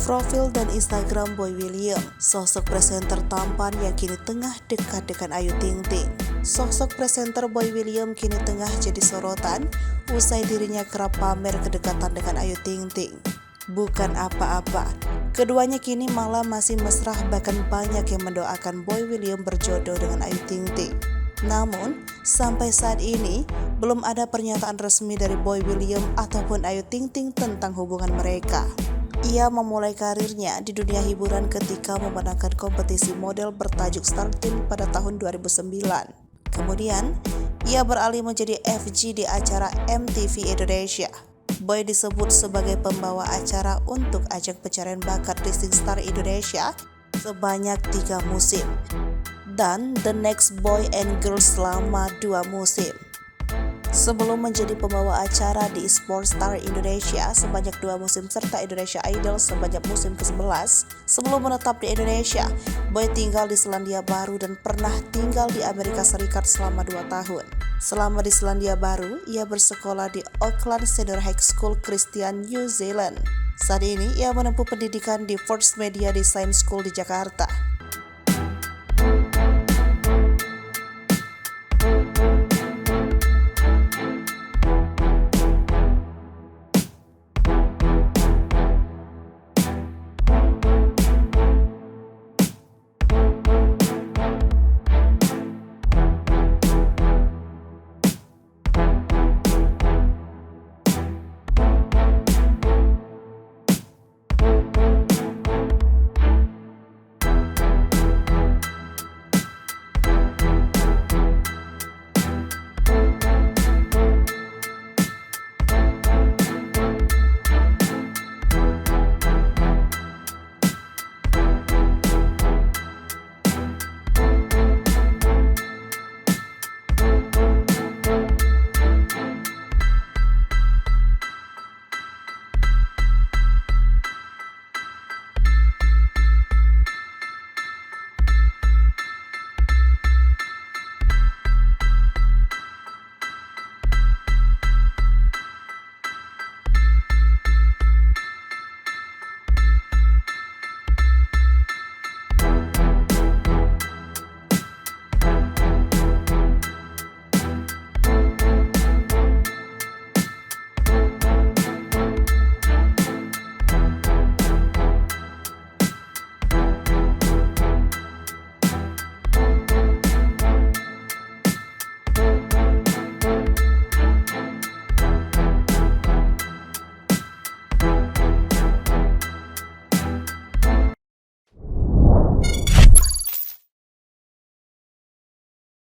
Profil dan Instagram Boy William, sosok presenter tampan yang kini tengah dekat dengan Ayu Ting Ting. Sosok presenter Boy William kini tengah jadi sorotan usai dirinya kerap pamer kedekatan dengan Ayu Ting Ting. Bukan apa-apa, keduanya kini malah masih mesra, bahkan banyak yang mendoakan Boy William berjodoh dengan Ayu Ting Ting. Namun, sampai saat ini belum ada pernyataan resmi dari Boy William ataupun Ayu Ting Ting tentang hubungan mereka. Ia memulai karirnya di dunia hiburan ketika memenangkan kompetisi model bertajuk Star Teen pada tahun 2009. Kemudian, ia beralih menjadi FG di acara MTV Indonesia. Boy disebut sebagai pembawa acara untuk ajang pencarian bakat Rising Star Indonesia sebanyak 3 musim dan The Next Boy and Girl selama 2 musim. Sebelum menjadi pembawa acara di Sport Star Indonesia sebanyak 2 musim serta Indonesia Idol sebanyak musim ke-11, sebelum menetap di Indonesia, Boy tinggal di Selandia Baru dan pernah tinggal di Amerika Serikat selama 2 tahun. Selama di Selandia Baru, ia bersekolah di Auckland Senior High School Christian, New Zealand. Saat ini, ia menempuh pendidikan di First Media Design School di Jakarta.